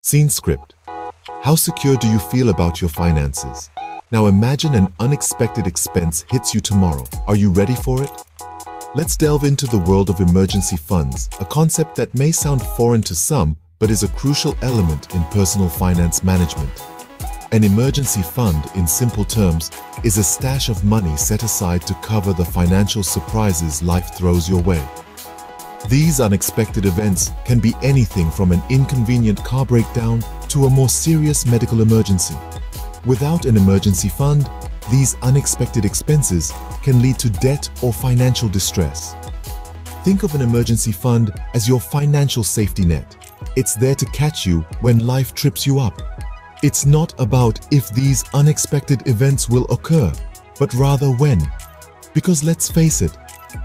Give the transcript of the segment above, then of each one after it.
Scene script. How secure do you feel about your finances? Now imagine an unexpected expense hits you tomorrow. Are you ready for it? Let's delve into the world of emergency funds, a concept that may sound foreign to some, but is a crucial element in personal finance management. An emergency fund, in simple terms, is a stash of money set aside to cover the financial surprises life throws your way. These unexpected events can be anything from an inconvenient car breakdown to a more serious medical emergency. Without an emergency fund, these unexpected expenses can lead to debt or financial distress. Think of an emergency fund as your financial safety net. It's there to catch you when life trips you up. It's not about if these unexpected events will occur, but rather when. Because let's face it,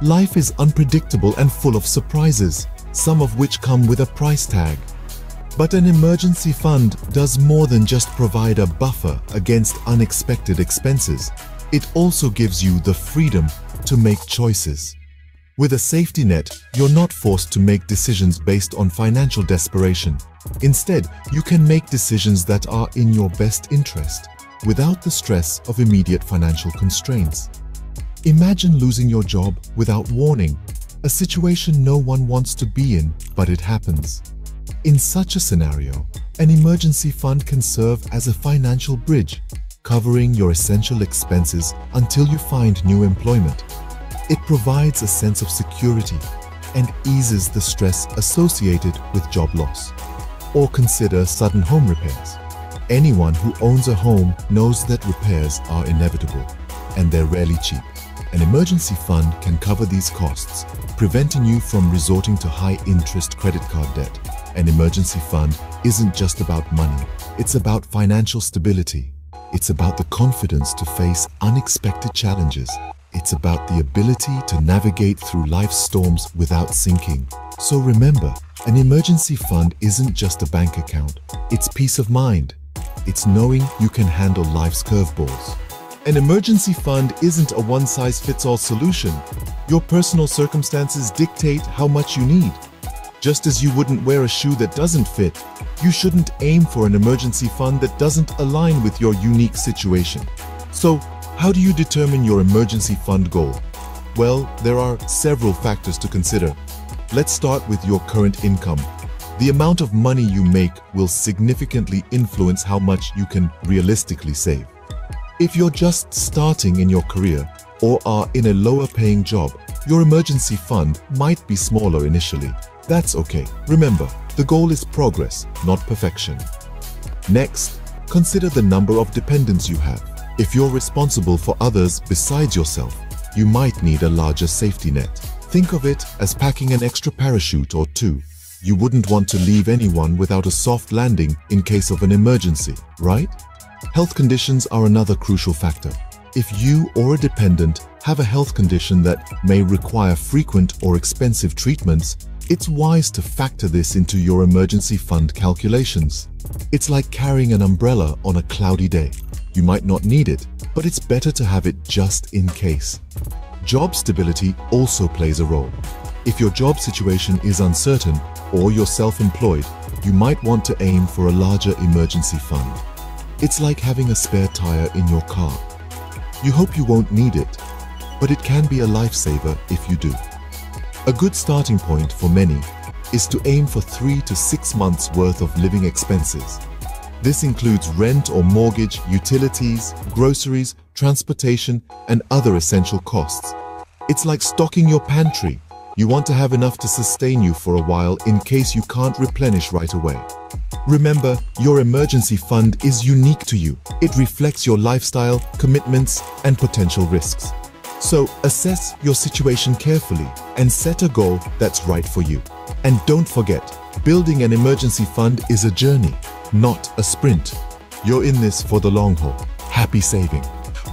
life is unpredictable and full of surprises, some of which come with a price tag. But an emergency fund does more than just provide a buffer against unexpected expenses. It also gives you the freedom to make choices. With a safety net, you're not forced to make decisions based on financial desperation. Instead, you can make decisions that are in your best interest, without the stress of immediate financial constraints. Imagine losing your job without warning, a situation no one wants to be in, but it happens. In such a scenario, an emergency fund can serve as a financial bridge, covering your essential expenses until you find new employment. It provides a sense of security and eases the stress associated with job loss. Or consider sudden home repairs. Anyone who owns a home knows that repairs are inevitable, and they're rarely cheap. An emergency fund can cover these costs, preventing you from resorting to high-interest credit card debt. An emergency fund isn't just about money, it's about financial stability. It's about the confidence to face unexpected challenges. It's about the ability to navigate through life's storms without sinking. So remember, an emergency fund isn't just a bank account, it's peace of mind. It's knowing you can handle life's curveballs. An emergency fund isn't a one-size-fits-all solution. Your personal circumstances dictate how much you need. Just as you wouldn't wear a shoe that doesn't fit, you shouldn't aim for an emergency fund that doesn't align with your unique situation. So, how do you determine your emergency fund goal? Well, there are several factors to consider. Let's start with your current income. The amount of money you make will significantly influence how much you can realistically save. If you're just starting in your career or are in a lower-paying job, your emergency fund might be smaller initially. That's okay. Remember, the goal is progress, not perfection. Next, consider the number of dependents you have. If you're responsible for others besides yourself, you might need a larger safety net. Think of it as packing an extra parachute or two. You wouldn't want to leave anyone without a soft landing in case of an emergency, right? Health conditions are another crucial factor. If you or a dependent have a health condition that may require frequent or expensive treatments, it's wise to factor this into your emergency fund calculations. It's like carrying an umbrella on a cloudy day. You might not need it, but it's better to have it just in case. Job stability also plays a role. If your job situation is uncertain or you're self-employed, you might want to aim for a larger emergency fund. It's like having a spare tire in your car. You hope you won't need it, but it can be a lifesaver if you do. A good starting point for many is to aim for 3 to 6 months worth of living expenses. This includes rent or mortgage, utilities, groceries, transportation, and other essential costs. It's like stocking your pantry. You want to have enough to sustain you for a while in case you can't replenish right away. Remember, your emergency fund is unique to you. It reflects your lifestyle, commitments, and potential risks. So assess your situation carefully and set a goal that's right for you. And don't forget, building an emergency fund is a journey, not a sprint. You're in this for the long haul. Happy saving.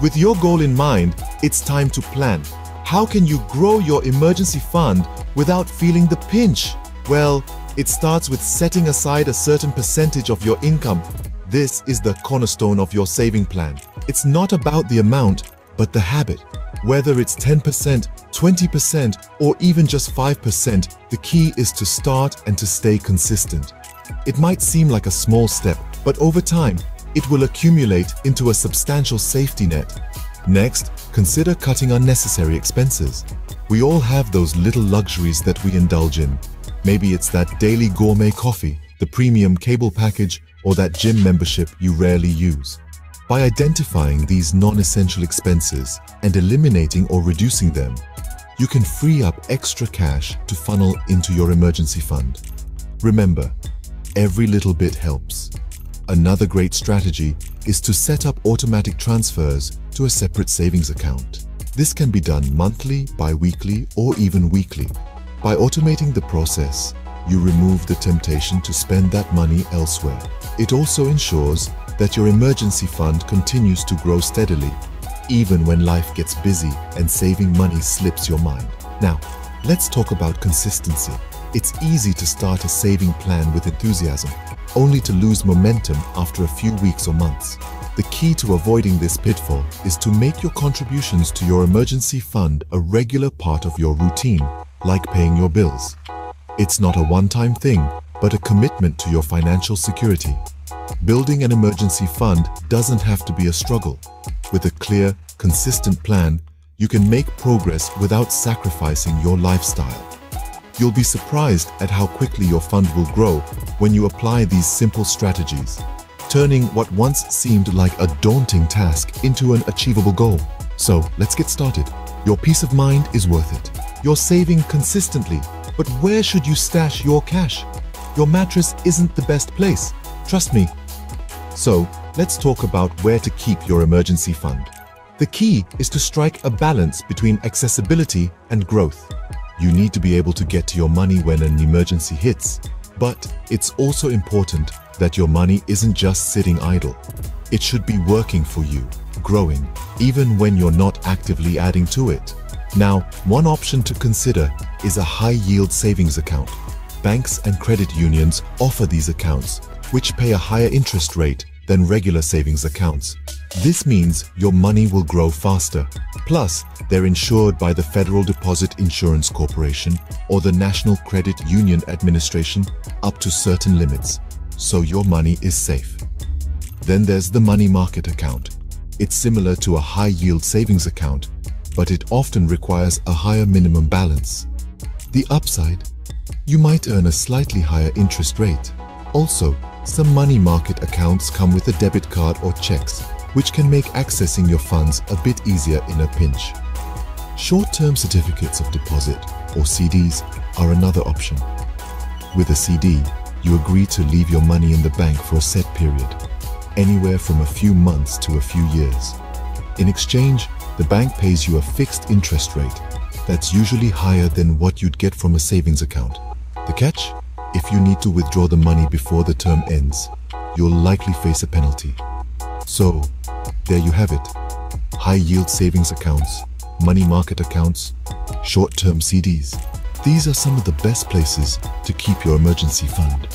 With your goal in mind, it's time to plan. How can you grow your emergency fund without feeling the pinch? Well, it starts with setting aside a certain percentage of your income. This is the cornerstone of your saving plan. It's not about the amount, but the habit. Whether it's 10%, 20%, or even just 5%, the key is to start and to stay consistent. It might seem like a small step, but over time, it will accumulate into a substantial safety net. Next, consider cutting unnecessary expenses. We all have those little luxuries that we indulge in. Maybe it's that daily gourmet coffee, the premium cable package, or that gym membership you rarely use. By identifying these non-essential expenses and eliminating or reducing them, you can free up extra cash to funnel into your emergency fund. Remember, every little bit helps. Another great strategy is to set up automatic transfers to a separate savings account. This can be done monthly, bi-weekly, or even weekly. By automating the process, you remove the temptation to spend that money elsewhere. It also ensures that your emergency fund continues to grow steadily, even when life gets busy and saving money slips your mind. Now, let's talk about consistency. It's easy to start a saving plan with enthusiasm, only to lose momentum after a few weeks or months. The key to avoiding this pitfall is to make your contributions to your emergency fund a regular part of your routine, like paying your bills. It's not a one-time thing, but a commitment to your financial security. Building an emergency fund doesn't have to be a struggle. With a clear, consistent plan, you can make progress without sacrificing your lifestyle. You'll be surprised at how quickly your fund will grow when you apply these simple strategies, turning what once seemed like a daunting task into an achievable goal. So, let's get started. Your peace of mind is worth it. You're saving consistently, but where should you stash your cash? Your mattress isn't the best place. Trust me. So, let's talk about where to keep your emergency fund. The key is to strike a balance between accessibility and growth. You need to be able to get to your money when an emergency hits, but it's also important that your money isn't just sitting idle. It should be working for you, growing, even when you're not actively adding to it. Now, one option to consider is a high-yield savings account. Banks and credit unions offer these accounts, which pay a higher interest rate than regular savings accounts. This means your money will grow faster. Plus, they're insured by the Federal Deposit Insurance Corporation or the National Credit Union Administration up to certain limits, so your money is safe. Then there's the money market account. It's similar to a high-yield savings account, but it often requires a higher minimum balance. The upside? You might earn a slightly higher interest rate. Also, some money market accounts come with a debit card or checks, which can make accessing your funds a bit easier in a pinch. Short-term certificates of deposit, or CDs, are another option. With a CD, you agree to leave your money in the bank for a set period, anywhere from a few months to a few years. In exchange, the bank pays you a fixed interest rate that's usually higher than what you'd get from a savings account. The catch? If you need to withdraw the money before the term ends, you'll likely face a penalty. So, there you have it. High-yield savings accounts, money market accounts, short-term CDs. These are some of the best places to keep your emergency fund.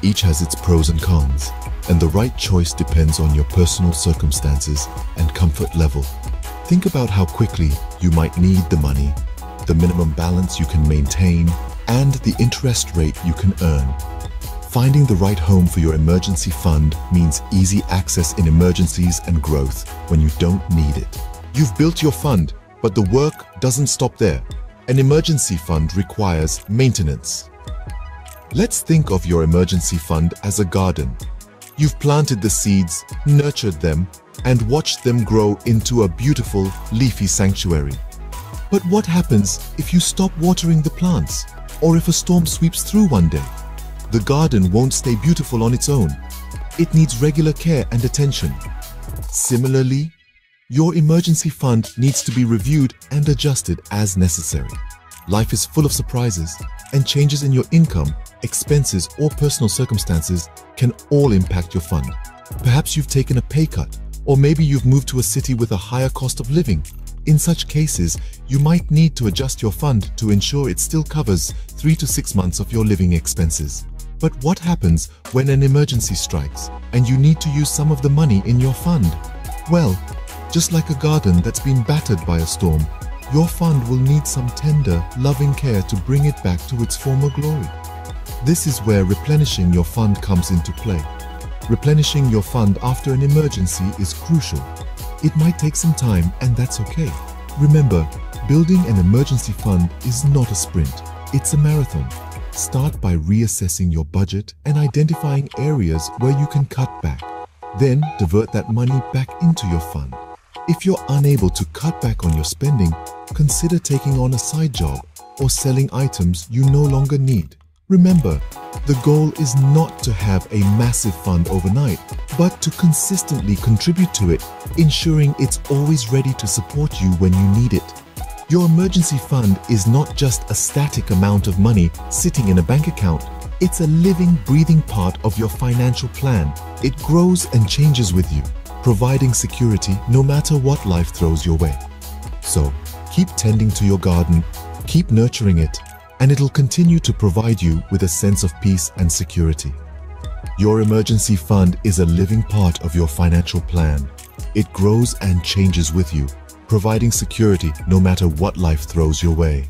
Each has its pros and cons, and the right choice depends on your personal circumstances and comfort level. Think about how quickly you might need the money, the minimum balance you can maintain, and the interest rate you can earn. Finding the right home for your emergency fund means easy access in emergencies and growth when you don't need it. You've built your fund, but the work doesn't stop there. An emergency fund requires maintenance. Let's think of your emergency fund as a garden. You've planted the seeds, nurtured them, and watched them grow into a beautiful, leafy sanctuary. But what happens if you stop watering the plants? Or if a storm sweeps through one day? The garden won't stay beautiful on its own. It needs regular care and attention. Similarly, your emergency fund needs to be reviewed and adjusted as necessary. Life is full of surprises, and changes in your income, expenses, or personal circumstances can all impact your fund. Perhaps you've taken a pay cut, or maybe you've moved to a city with a higher cost of living. In such cases, you might need to adjust your fund to ensure it still covers 3 to 6 months of your living expenses. But what happens when an emergency strikes and you need to use some of the money in your fund? Well, just like a garden that's been battered by a storm, your fund will need some tender, loving care to bring it back to its former glory. This is where replenishing your fund comes into play. Replenishing your fund after an emergency is crucial. It might take some time, and that's okay. Remember, building an emergency fund is not a sprint, it's a marathon. Start by reassessing your budget and identifying areas where you can cut back. Then divert that money back into your fund. If you're unable to cut back on your spending, consider taking on a side job or selling items you no longer need. Remember, the goal is not to have a massive fund overnight, but to consistently contribute to it, ensuring it's always ready to support you when you need it. Your emergency fund is not just a static amount of money sitting in a bank account. It's a living, breathing part of your financial plan. It grows and changes with you, providing security no matter what life throws your way. So, keep tending to your garden, keep nurturing it, and it'll continue to provide you with a sense of peace and security. Your emergency fund is a living part of your financial plan. It grows and changes with you, providing security no matter what life throws your way.